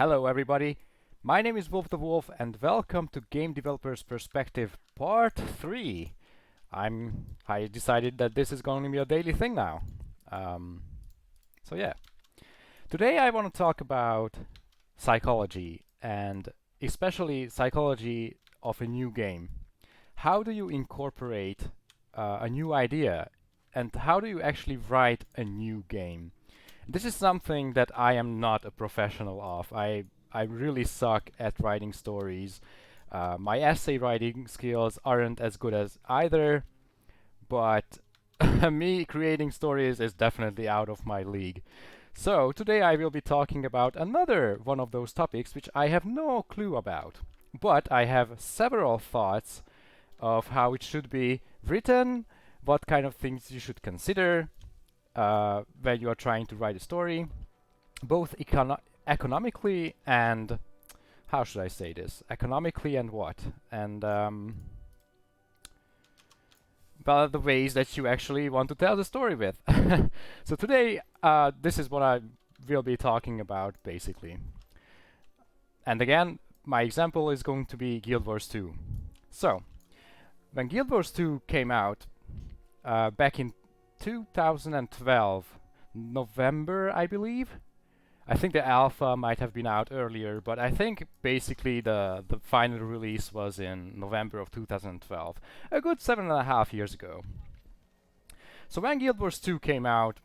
Hello everybody, my name is Wolf the Wolf and welcome to Game Developers Perspective Part 3. I decided that this is going to be a daily thing now. Um, so yeah, today I want to talk about psychology and especially psychology of a new game. How do you incorporate a new idea and how do you actually write a new game? This is something that I am not a professional of. I really suck at writing stories. My essay writing skills aren't as good as either, but me creating stories is definitely out of my league. So today I will be talking about another one of those topics which I have no clue about. But I have several thoughts of how it should be written, what kind of things you should consider, when you are trying to write a story, both economically and how should I say this? Economically and what? And well, the ways that you actually want to tell the story with. So today, this is what I will be talking about basically. And again, my example is going to be Guild Wars 2. So, when Guild Wars 2 came out back in 2012, November, I believe. I think the alpha might have been out earlier, but I think basically the final release was in November of 2012, a good 7.5 years ago. So when Guild Wars 2 came out,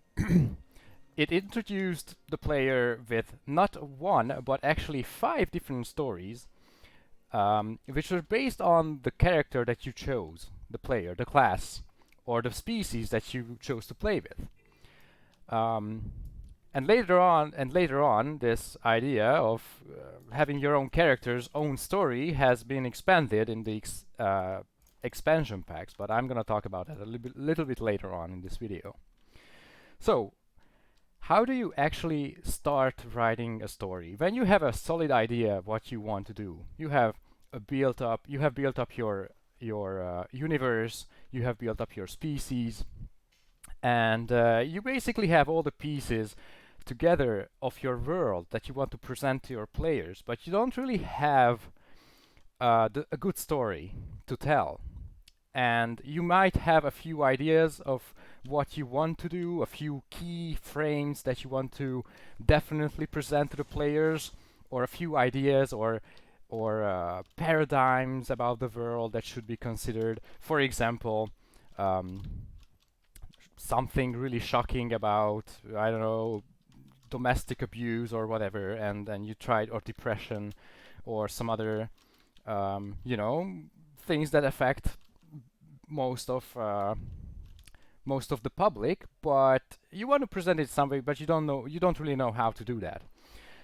it introduced the player with not one, but actually 5 different stories, which were based on the character that you chose, the player, the class, or the species that you chose to play with. And later on, this idea of having your own character's own story has been expanded in the expansion packs, but I'm gonna talk about that a little bit later on in this video. So, how do you actually start writing a story? When you have a solid idea of what you want to do, you have built up your universe, you have built up your species, and you basically have all the pieces together of your world that you want to present to your players, but you don't really have a good story to tell. And you might have a few ideas of what you want to do, a few key frames that you want to definitely present to the players, or a few ideas or paradigms about the world that should be considered. For example, something really shocking about, I don't know, domestic abuse or whatever, and then you tried, or depression, or some other, you know, things that affect most of the public, but you want to present it some way, but you don't really know how to do that.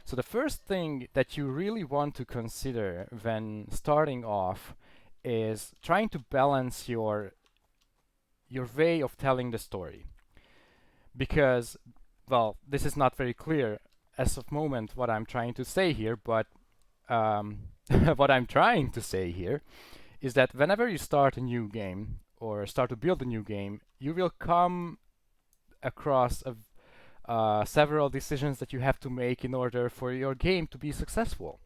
So the first thing that you really want to consider when starting off is trying to balance your way of telling the story. Because, well, this is not very clear as of moment what I'm trying to say here, but what I'm trying to say here is that whenever you start a new game or start to build a new game, you will come across several decisions that you have to make in order for your game to be successful.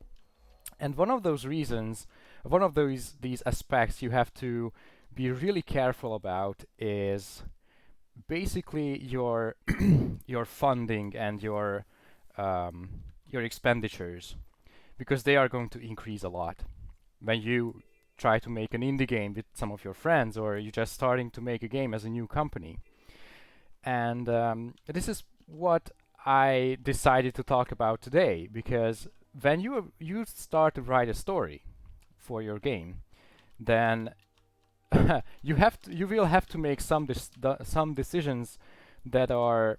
And one of those reasons, one of these aspects you have to be really careful about is basically your your funding and your expenditures, because they are going to increase a lot when you try to make an indie game with some of your friends, or you're just starting to make a game as a new company. And this is what I decided to talk about today, because when you start to write a story for your game, then you will have to make some decisions that are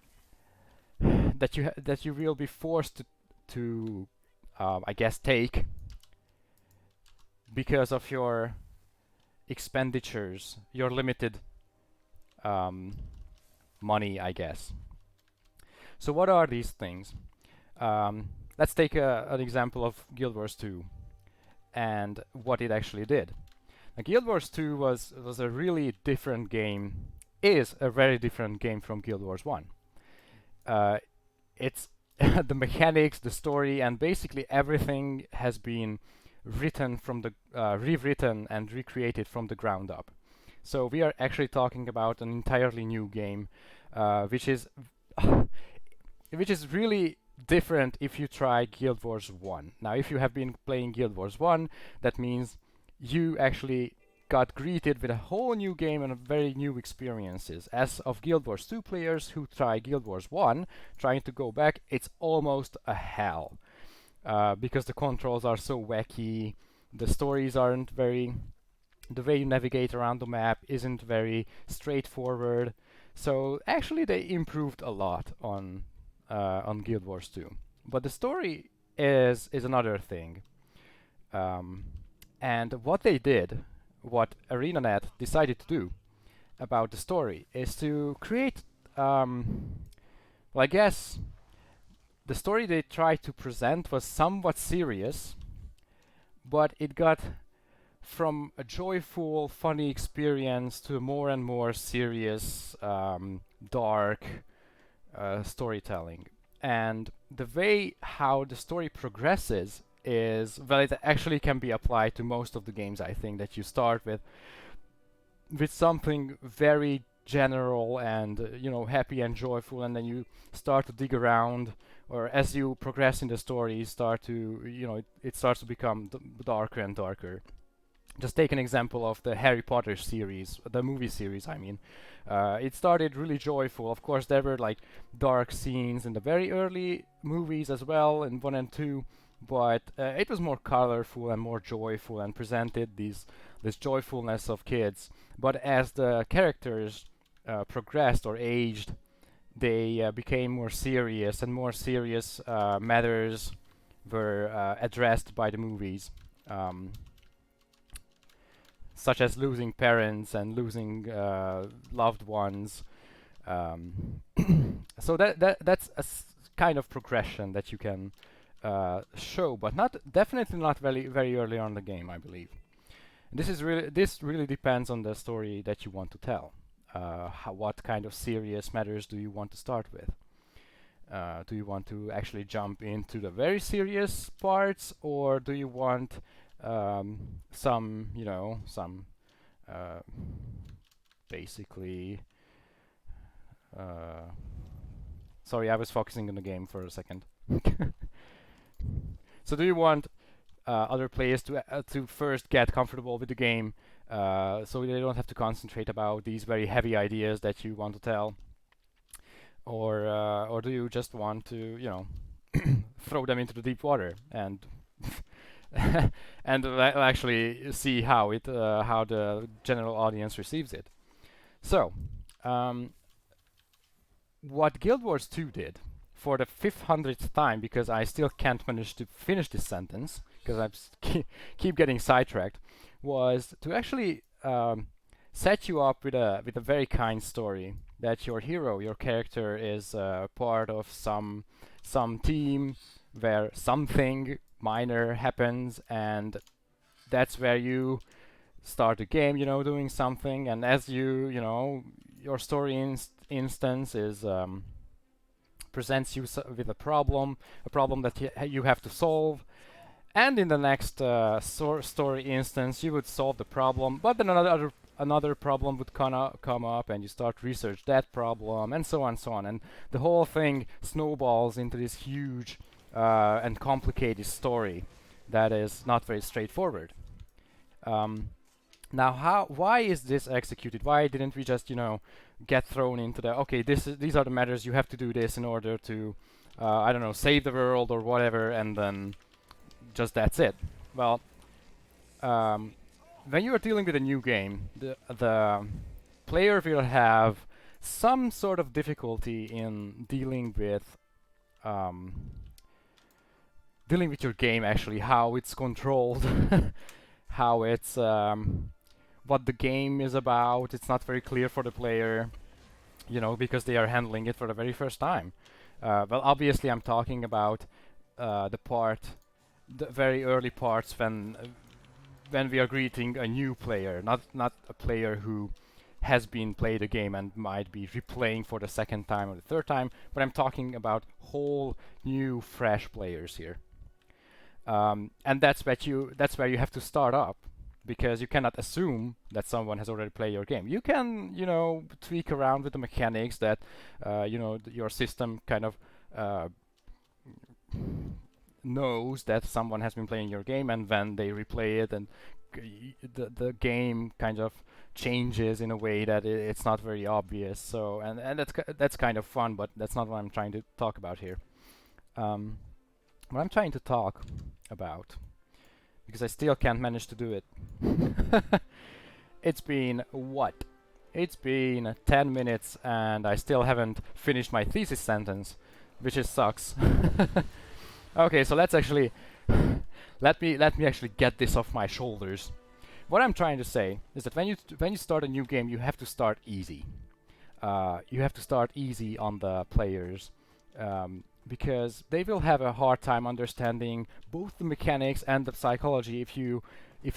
that you will be forced to I guess take because of your expenditures, your limited money, I guess. So what are these things? Let's take an example of Guild Wars 2 and what it actually did. Now, Guild Wars 2 was a really different game, is a very different game from Guild Wars 1. It's the mechanics, the story, and basically everything has been written from the rewritten and recreated from the ground up. So we are actually talking about an entirely new game, which is which is really different if you try Guild Wars 1. Now, if you have been playing Guild Wars 1, that means you actually got greeted with a whole new game and very new experiences. As of Guild Wars 2 players who try Guild Wars 1, trying to go back, it's almost a hell. Because the controls are so wacky, the stories aren't very... the way you navigate around the map isn't very straightforward. So actually they improved a lot on Guild Wars 2. But the story is another thing. And what they did, what ArenaNet decided to do about the story, is to create, well, I guess the story they tried to present was somewhat serious, but it got from a joyful, funny experience to a more and more serious, dark storytelling. And the way how the story progresses is, well, it actually can be applied to most of the games, I think, that you start with something very general and happy and joyful, and then you start to dig around, or as you progress in the story, you start to it starts to become darker and darker. Just take an example of the Harry Potter series, the movie series, I mean. It started really joyful. Of course, there were like dark scenes in the very early movies as well, in 1 and 2, but it was more colorful and more joyful and presented this joyfulness of kids. But as the characters progressed or aged, they became more serious, and more serious matters were addressed by the movies. Such as losing parents and losing loved ones. So that's a kind of progression that you can show, but definitely not very early on in the game, I believe. This really depends on the story that you want to tell. What kind of serious matters do you want to start with? Do you want to actually jump into the very serious parts, or do you want some basically sorry, I was focusing on the game for a second. So do you want other players to first get comfortable with the game, so they don't have to concentrate about these very heavy ideas that you want to tell, or do you just want to throw them into the deep water and and actually see how the general audience receives it? So, what Guild Wars 2 did for the 500th time, because I still can't manage to finish this sentence because I keep getting sidetracked, was to actually set you up with a very kind story, that your hero, your character, is part of some team where something minor happens, and that's where you start the game, doing something, and as your story instance is presents you with a problem that you have to solve, and in the next story instance you would solve the problem, but then another problem would come up, and you start to research that problem, and so on, and the whole thing snowballs into this huge and complicated story that is not very straightforward. Now, why is this executed? Why didn't we just, get thrown into the, okay, these are the matters, you have to do this in order to, I don't know, save the world or whatever, and then just that's it? Well, when you are dealing with a new game, the player will have some sort of difficulty in dealing with your game, actually, how it's controlled, how it's what the game is about. It's not very clear for the player, because they are handling it for the very first time. Well, obviously, I'm talking about the very early parts when we are greeting a new player, not a player who has been played a game and might be replaying for the second time or the third time, but I'm talking about whole new fresh players here. And that's where you have to start up, because you cannot assume that someone has already played your game. You can, tweak around with the mechanics that, your system kind of knows that someone has been playing your game, and when they replay it, and the game kind of changes in a way that it's not very obvious. So, and that's kind of fun, but that's not what I'm trying to talk about here. What I'm trying to talk about, because I still can't manage to do it. It's been what? It's been 10 minutes and I still haven't finished my thesis sentence, which is sucks. Okay, so let's actually let me actually get this off my shoulders. What I'm trying to say is that when you start a new game, you have to start easy. You have to start easy on the players, because they will have a hard time understanding both the mechanics and the psychology if you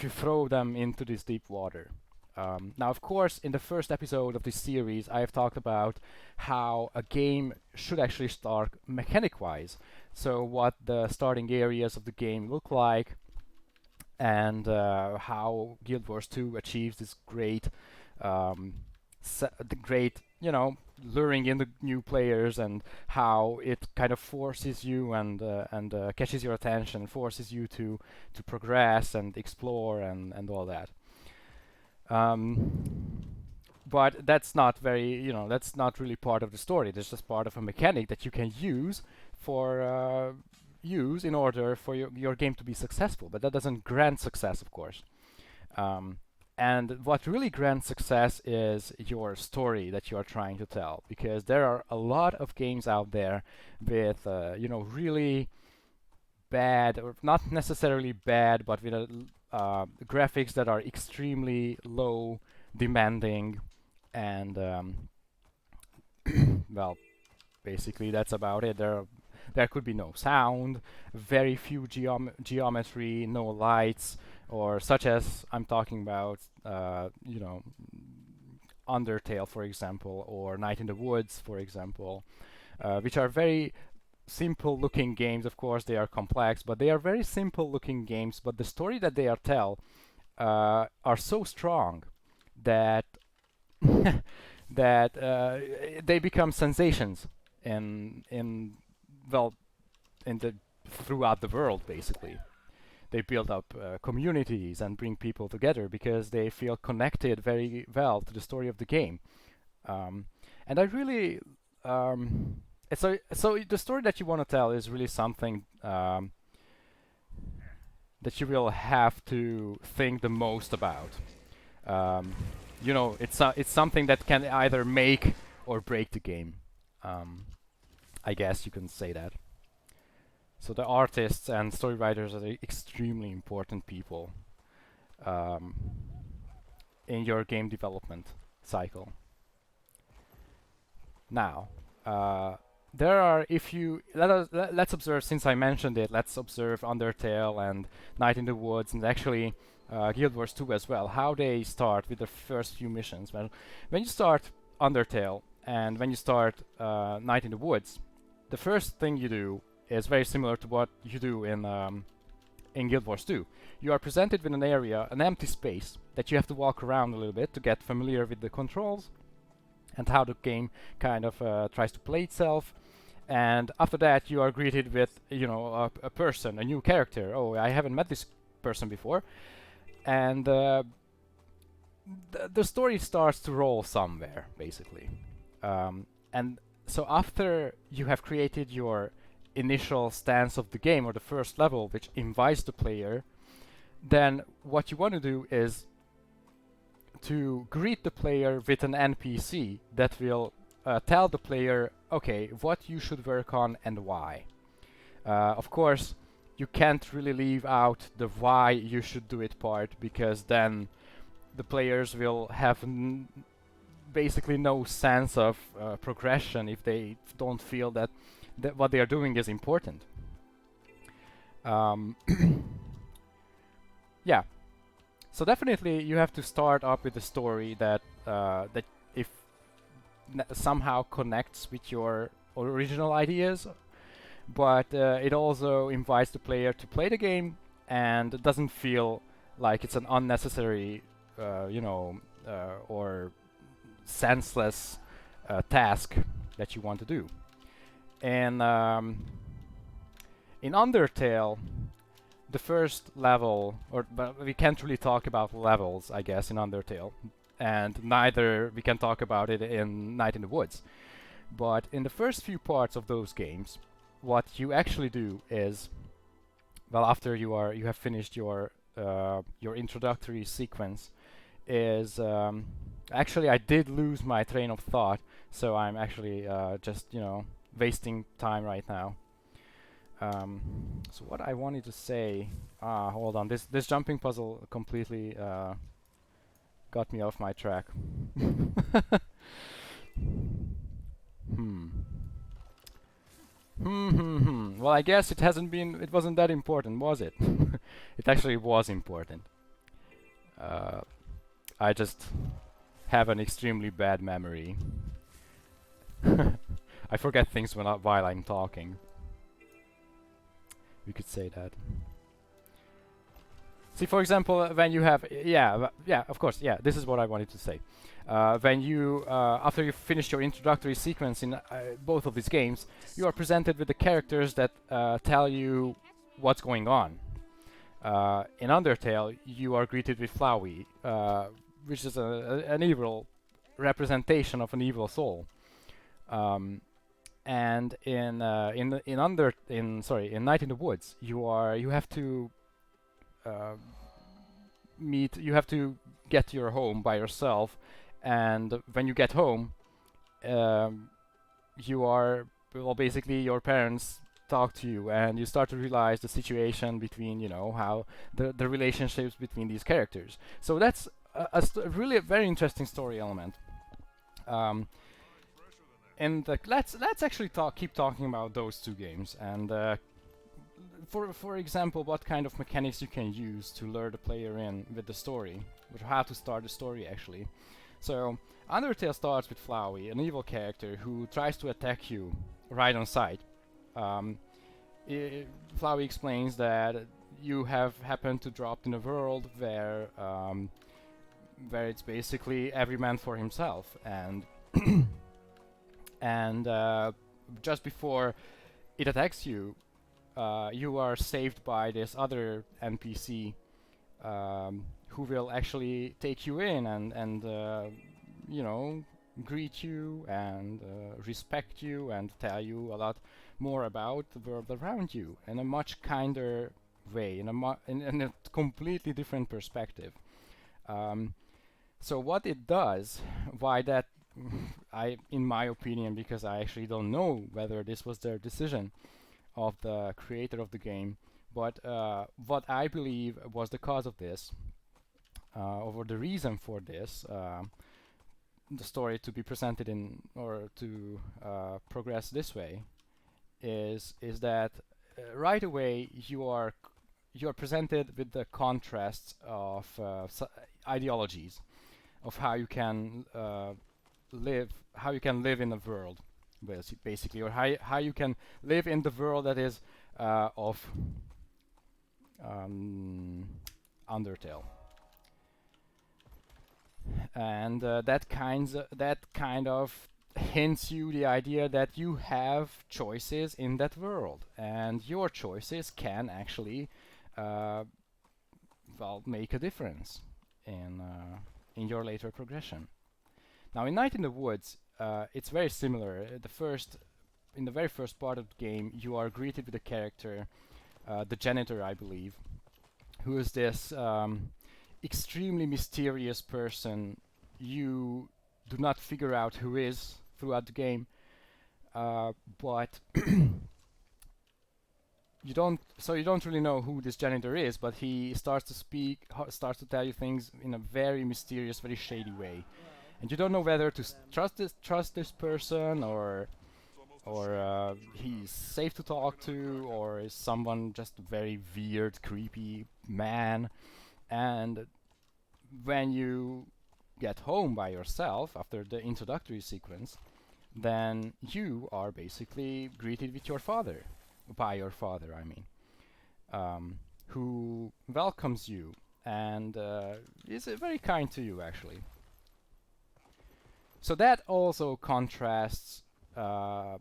throw them into this deep water. Now, of course, in the first episode of this series, I have talked about how a game should actually start mechanic-wise. So what the starting areas of the game look like, and how Guild Wars 2 achieves this great, luring in the new players, and how it kind of forces you and catches your attention, forces you to progress and explore and all that. But that's not very, that's not really part of the story. That's just part of a mechanic that you can use in order for your game to be successful. But that doesn't grant success, of course. And what really grants success is your story that you are trying to tell, because there are a lot of games out there with, really bad, or not necessarily bad, but with graphics that are extremely low, demanding, and well, basically that's about it. There could be no sound, very few geometry, no lights, or such as I'm talking about, Undertale, for example, or Night in the Woods, for example, which are very simple looking games. Of course, they are complex, but they are very simple looking games. But the story that they tell are so strong that they become sensations throughout the world, basically. They build up communities and bring people together because they feel connected very well to the story of the game. And I really, so the story that you want to tell is really something that you will have to think the most about. It's something that can either make or break the game. I guess you can say that. So the artists and story writers are extremely important people in your game development cycle. Now, let's observe, since I mentioned it, let's observe Undertale and Night in the Woods, and actually Guild Wars 2 as well, how they start with the first few missions. Well, when you start Undertale and when you start Night in the Woods, the first thing you do is very similar to what you do in Guild Wars 2. You are presented with an area, an empty space, that you have to walk around a little bit to get familiar with the controls and how the game kind of tries to play itself. And after that, you are greeted with, a person, a new character. Oh, I haven't met this person before. And the story starts to roll somewhere, basically. And so after you have created your initial stance of the game, or the first level, which invites the player, then what you want to do is to greet the player with an NPC that will tell the player, okay, what you should work on and why. Of course, you can't really leave out the why you should do it part, because then the players will have basically no sense of progression if they don't feel that what they are doing is important. Yeah. So definitely you have to start up with a story that that if somehow connects with your original ideas, but it also invites the player to play the game and it doesn't feel like it's an unnecessary, or senseless task that you want to do. And in Undertale, the first level, or but we can't really talk about levels, I guess, in Undertale, and neither we can talk about it in Night in the Woods. But in the first few parts of those games, what you actually do is, well, after you have finished your introductory sequence, is actually I did lose my train of thought, so I'm actually just wasting time right now. So what I wanted to say, hold on, this jumping puzzle completely got me off my track. Hmm. Well, I guess it wasn't that important, was it? It actually was important. Uh, I just have an extremely bad memory. I forget things while I'm talking. We could say that. See, for example, when you have, yeah, of course, yeah, this is what I wanted to say. When you, after you finish your introductory sequence in both of these games, you are presented with the characters that tell you what's going on. In Undertale, you are greeted with Flowey, which is an evil representation of an evil soul. And in Night in the Woods, you have to uh, you have to get to your home by yourself, and when you get home, um, you are, well, basically your parents talk to you and you start to realize the situation between, how the relationships between these characters. So that's really a very interesting story element. um, and let's actually keep talking about those two games, and for example, what kind of mechanics you can use to lure the player in with the story, or how to start the story actually. So Undertale starts with Flowey, an evil character who tries to attack you right on sight. Um, Flowey explains that you have happened to drop in a world where it's basically every man for himself, and and just before it attacks you, you are saved by this other NPC, who will actually take you in and you know greet you and respect you and tell you a lot more about the world around you in a much kinder way, in a completely different perspective. Um, so what it does, why that, in my opinion, because I actually don't know whether this was their decision of the creator of the game, but what I believe was the cause of this, or the reason for this, the story to be presented in, or to progress this way, is that right away you are presented with the contrasts of ideologies of how you can live in a world, basically, or how you can live in the world that is of um, Undertale, and that kind of hints you the idea that you have choices in that world, and your choices can actually, uh, well, make a difference in your later progression. Now, in Night in the Woods, it's very similar. In the very first part of the game, you are greeted with a character, the janitor, I believe, who is this extremely mysterious person. You do not figure out who is throughout the game, but you don't really know who this janitor is, but he starts to starts to tell you things in a very mysterious, very shady way, and you don't know whether to trust this person, or he's safe to talk to, or is someone just a very weird, creepy man. And when you get home by yourself after the introductory sequence, then you are basically greeted with your father, by your father, I mean, who welcomes you and is very kind to you, actually. So that also contrasts uh,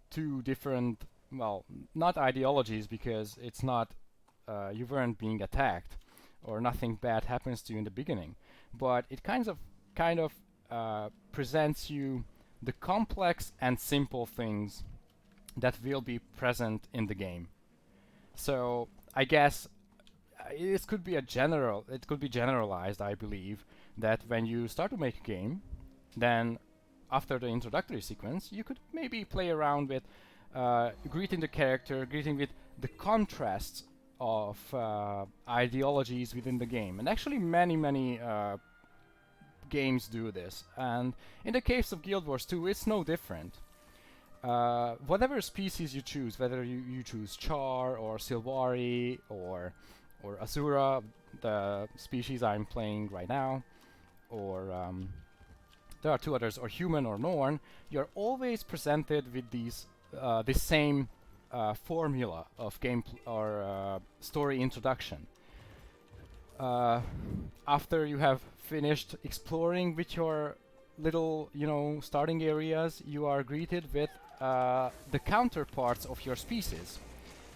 two different, well, not ideologies, because it's not you weren't being attacked or nothing bad happens to you in the beginning, but it kind of presents you the complex and simple things that will be present in the game. So I guess it could be generalized, I believe, that when you start to make a game, then after the introductory sequence, you could maybe play around with greeting the character, greeting with the contrasts of ideologies within the game. And actually, many games do this. And in the case of Guild Wars 2, it's no different. Whatever species you choose, whether you choose Char or Sylvari or Azura, the species I'm playing right now, or there are two others, or Human or Norn, you're always presented with this same formula of game or story introduction. After you have finished exploring with your little, starting areas, you are greeted with the counterparts of your species.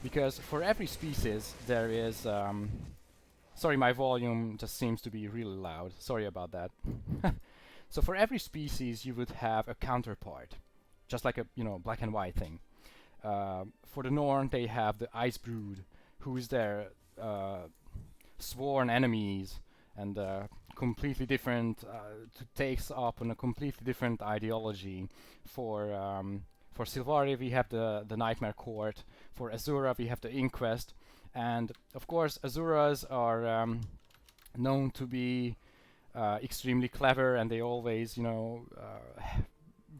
Because for every species, there is. Sorry, my volume just seems to be really loud. Sorry about that. So for every species, you would have a counterpart, just like a black and white thing. For the Norn, they have the Ice Brood, who is their sworn enemies and completely different, takes up on a completely different ideology. For Sylvari, we have the Nightmare Court. For Azura, we have the Inquest. And of course, Azuras are known to be extremely clever, and they always,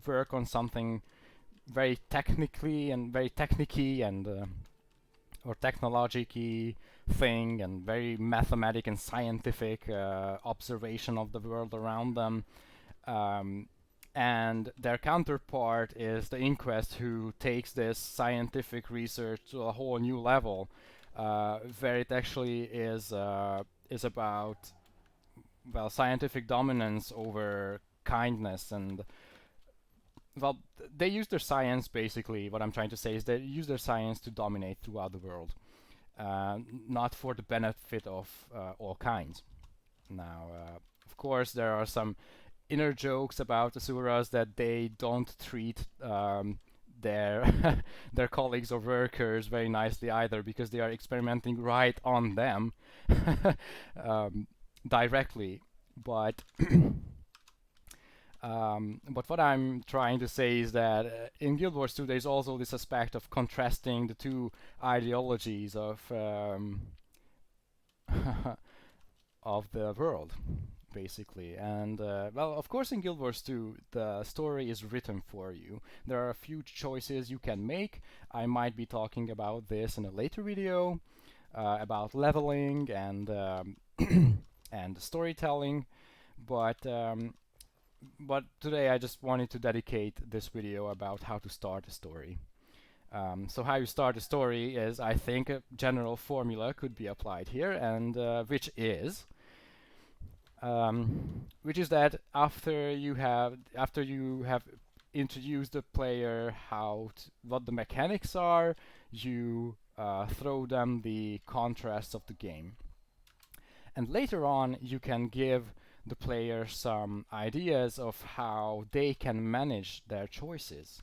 work on something very technically and very technicky and or technologicy thing, and very mathematic and scientific observation of the world around them. And their counterpart is the Inquest, who takes this scientific research to a whole new level, where it actually is about, well, scientific dominance over kindness. And well, they use their science, basically. What I'm trying to say is they use their science to dominate throughout the world, not for the benefit of all kinds. Now, of course, there are some inner jokes about Asuras that they don't treat their their colleagues or workers very nicely either, because they are experimenting right on them directly. But but what I'm trying to say is that in Guild Wars 2 there's also this aspect of contrasting the two ideologies of of the world, basically. And well, of course, in Guild Wars 2 the story is written for you. There are a few choices you can make. I might be talking about this in a later video, about leveling and and storytelling, but today I just wanted to dedicate this video about how to start a story. So how you start a story is, I think, a general formula could be applied here, and which is that after you have introduced the player what the mechanics are, you throw them the contrasts of the game, and later on you can give the player some ideas of how they can manage their choices.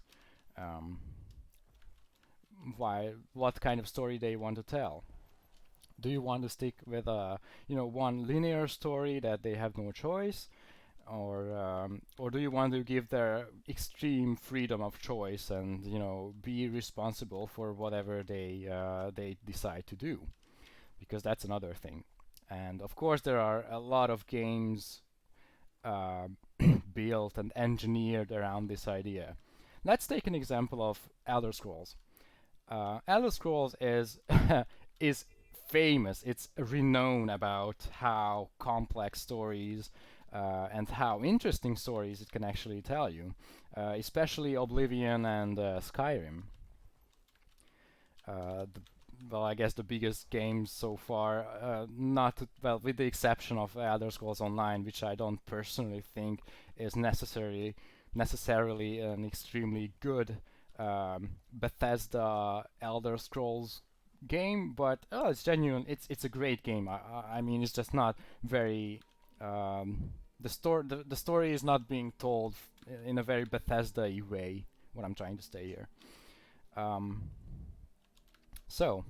What kind of story they want to tell. Do you want to stick with a one linear story that they have no choice, or do you want to give their extreme freedom of choice and be responsible for whatever they decide to do? Because that's another thing. And of course, there are a lot of games built and engineered around this idea. Let's take an example of Elder Scrolls. Elder Scrolls is is famous, it's renowned about how complex stories and how interesting stories it can actually tell you, especially Oblivion and Skyrim. The, well, I guess the biggest games so far, not well, with the exception of Elder Scrolls Online, which I don't personally think is necessarily an extremely good Bethesda Elder Scrolls game, but it's genuine. It's a great game. I mean, it's just not very. The story is not being told in a very Bethesda way. What I'm trying to say here. Um, so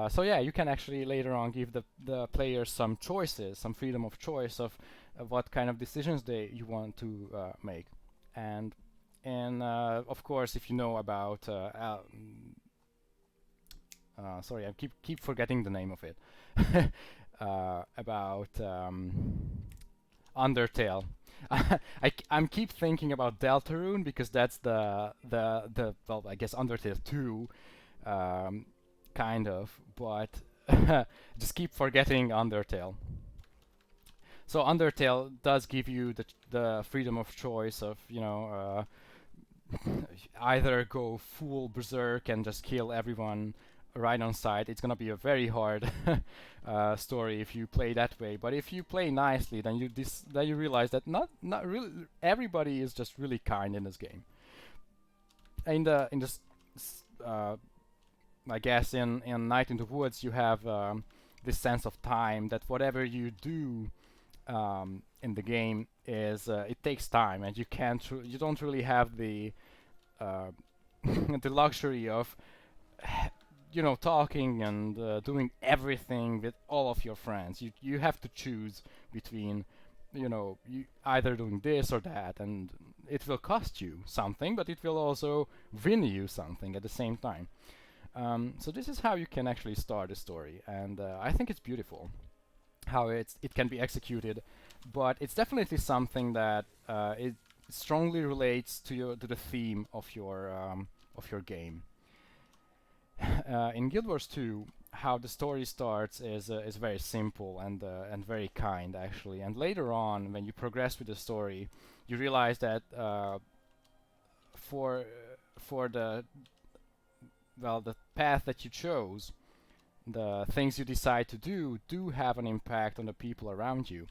so yeah, you can actually later on give the players some choices, some freedom of choice of what kind of decisions you want to make, and of course, if you know about sorry, I keep forgetting the name of it, about Undertale. I'm keep thinking about Deltarune because that's the well, I guess Undertale 2, um, kind of, but just keep forgetting Undertale. So Undertale does give you the freedom of choice of, either go full berserk and just kill everyone right on sight. It's gonna be a very hard story if you play that way. But if you play nicely, then you realize that not really everybody is just really kind in this game. In this I guess in Night in the Woods you have this sense of time that whatever you do in the game is it takes time, and you don't really have the uh, the luxury of talking and doing everything with all of your friends. You have to choose between you either doing this or that, and it will cost you something, but it will also win you something at the same time. So this is how you can actually start a story, and I think it's beautiful how it can be executed, but it's definitely something that it strongly relates to the theme of your game. In Guild Wars 2, how the story starts is very simple and very kind actually, and later on when you progress with the story, you realize that for for the path that you chose, the things you decide to do have an impact on the people around you,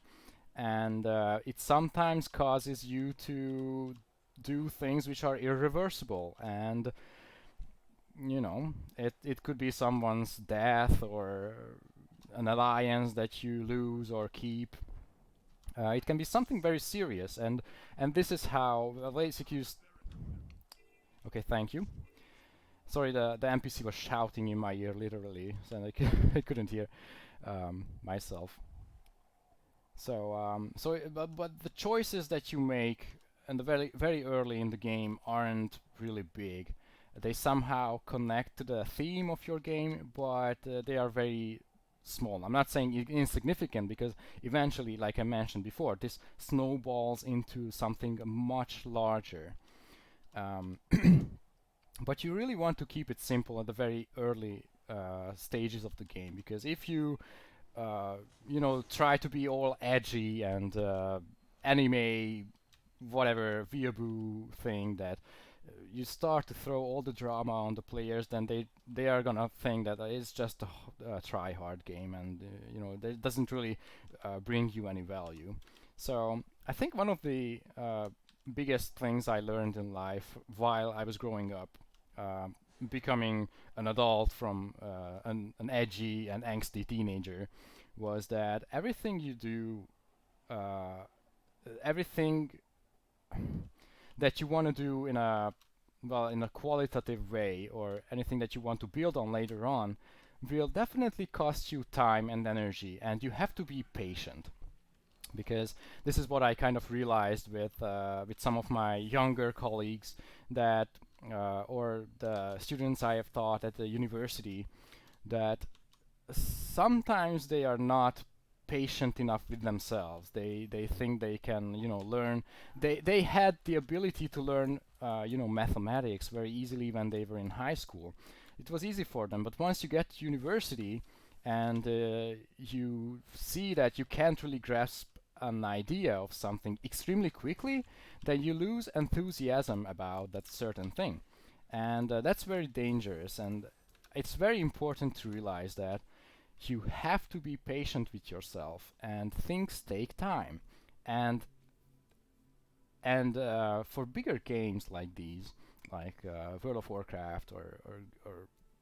and it sometimes causes you to do things which are irreversible, and it could be someone's death or an alliance that you lose or keep. It can be something very serious, and this is how basically. Okay, thank you. Sorry, the NPC was shouting in my ear literally, so I couldn't hear myself. But the choices that you make and the very early in the game aren't really big. They somehow connect to the theme of your game, but they are very small. I'm not saying insignificant, because eventually, like I mentioned before, this snowballs into something much larger. Um, but you really want to keep it simple at the very early stages of the game, because if you uh, try to be all edgy and anime, whatever weeaboo thing, that you start to throw all the drama on the players, then they are gonna think that it's just a try hard game, and it doesn't really bring you any value. So I think one of the biggest things I learned in life while I was growing up, uh, becoming an adult from an edgy and angsty teenager, was that everything you do, everything that you want to do in a qualitative way, or anything that you want to build on later on, will definitely cost you time and energy, and you have to be patient. Because this is what I kind of realized with some of my younger colleagues, that or the students I have taught at the university, that sometimes they are not patient enough with themselves. They think they can learn. They had the ability to learn mathematics very easily when they were in high school, it was easy for them. But once you get to university and you see that you can't really grasp an idea of something extremely quickly, then you lose enthusiasm about that certain thing. And that's very dangerous. And it's very important to realize that you have to be patient with yourself, and things take time. And for bigger games like these, like World of Warcraft or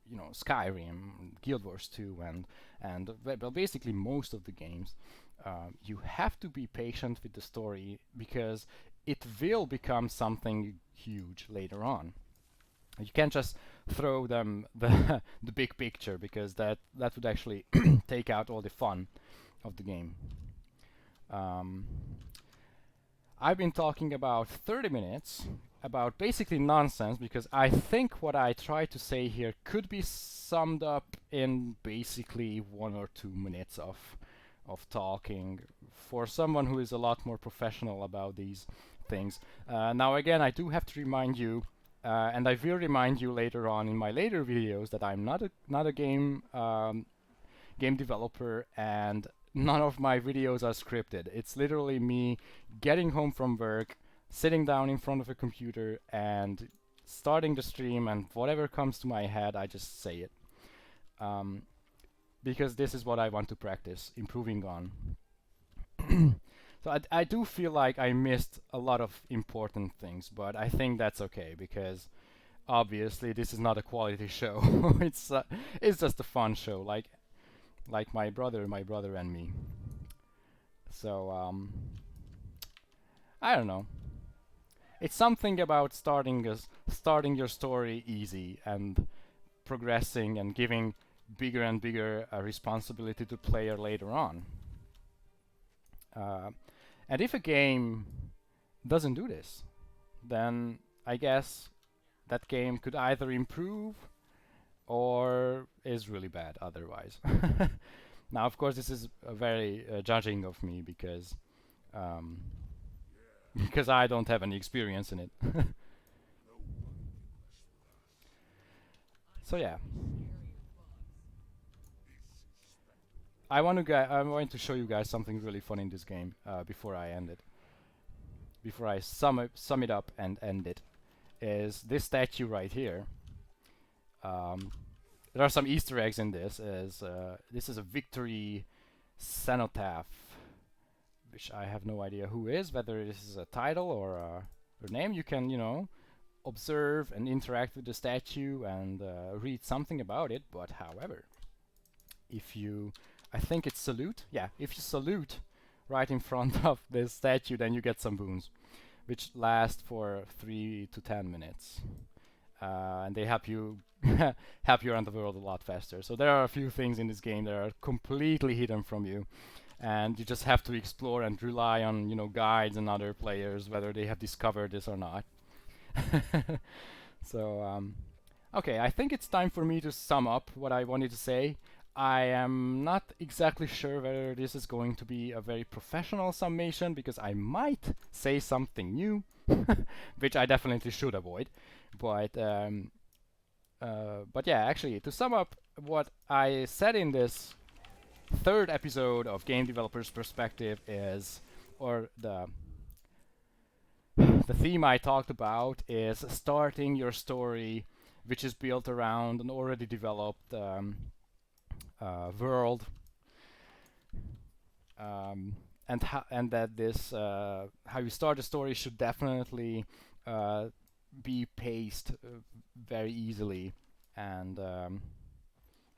you know, Skyrim, Guild Wars 2, and well, basically most of the games, you have to be patient with the story because it will become something huge later on. You can't just throw them the big picture, because that would actually take out all the fun of the game. Um, I've been talking about 30 minutes about basically nonsense, because I think what I try to say here could be summed up in basically 1 or 2 minutes of talking for someone who is a lot more professional about these things. Now again, I do have to remind you, and I will remind you later on in my later videos, that I'm not a game developer, and none of my videos are scripted. It's literally me getting home from work, sitting down in front of a computer, and starting the stream, and whatever comes to my head, I just say it. Because this is what I want to practice, improving on. So I do feel like I missed a lot of important things, but I think that's okay, because obviously this is not a quality show. It's just a fun show, like my brother and me. So I don't know. It's something about starting your story easy and progressing and giving bigger and bigger responsibility to player later on. And if a game doesn't do this, then I guess that game could either improve or is really bad otherwise. Now, of course, this is very judging of me, because because I don't have any experience in it. So yeah, I'm going to show you guys something really fun in this game before I end it. Before I sum it up and end it, is this statue right here. Um, there are some Easter eggs in this. This is a victory cenotaph, which I have no idea who is, whether this is a title or a name. You can, you know, observe and interact with the statue and read something about it. But however, if you, I think it's salute. Yeah, if you salute right in front of this statue, then you get some boons, which last for 3 to 10 minutes. And they help you help you around the world a lot faster. So there are a few things in this game that are completely hidden from you, and you just have to explore and rely on, you know, guides and other players, whether they have discovered this or not. So okay, I think it's time for me to sum up what I wanted to say. I am not exactly sure whether this is going to be a very professional summation, because I might say something new, which I definitely should avoid. But yeah, actually, to sum up what I said in this third episode of Game Developers Perspective is, or the theme I talked about is starting your story, which is built around an already developed world, and that this how you start a story should definitely be paced very easily, and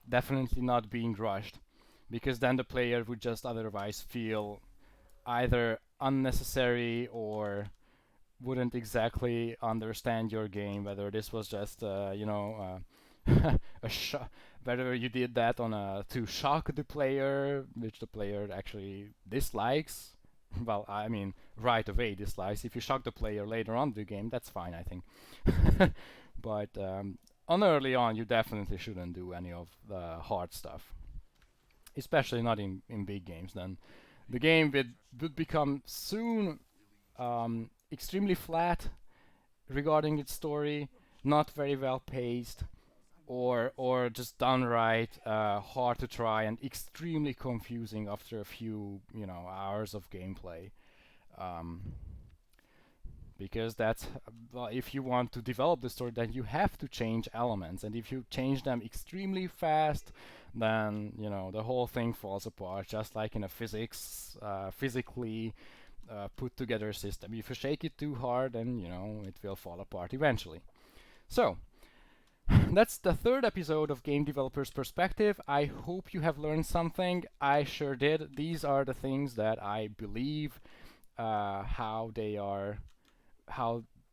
definitely not being rushed, because then the player would just otherwise feel either unnecessary or wouldn't exactly understand your game, whether this was just you know whether you did that on to shock the player, which the player actually dislikes. Well, I mean, right away dislikes. If you shock the player later on in the game, that's fine, I think. But on early on, you definitely shouldn't do any of the hard stuff, especially not in big games. Then the game would become soon extremely flat regarding its story, not very well paced, or just downright hard to try and extremely confusing after a few hours of gameplay. Um, because that's well, if you want to develop the story, then you have to change elements, and if you change them extremely fast, then the whole thing falls apart, just like in a physically put together system. If you shake it too hard, then it will fall apart eventually. So that's the third episode of Game Developer's Perspective. I hope you have learned something. I sure did. These are the things that I believe, how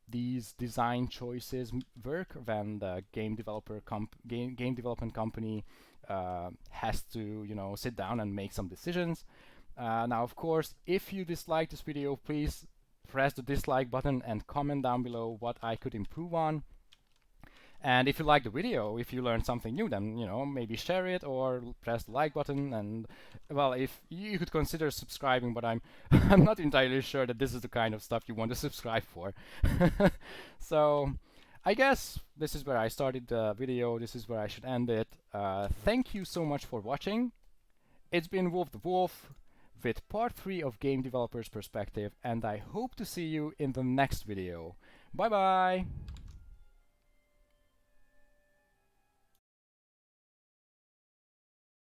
these design choices work when the game development company has to sit down and make some decisions. Now, of course, if you dislike this video, please press the dislike button and comment down below what I could improve on. And if you like the video, if you learned something new, then maybe share it or press the like button. And well, if you could consider subscribing, but I'm I'm not entirely sure that this is the kind of stuff you want to subscribe for. So I guess this is where I started the video. This is where I should end it. Thank you so much for watching. It's been Wolf the Wolf with part 3 of Game Developer's Perspective, and I hope to see you in the next video. Bye bye!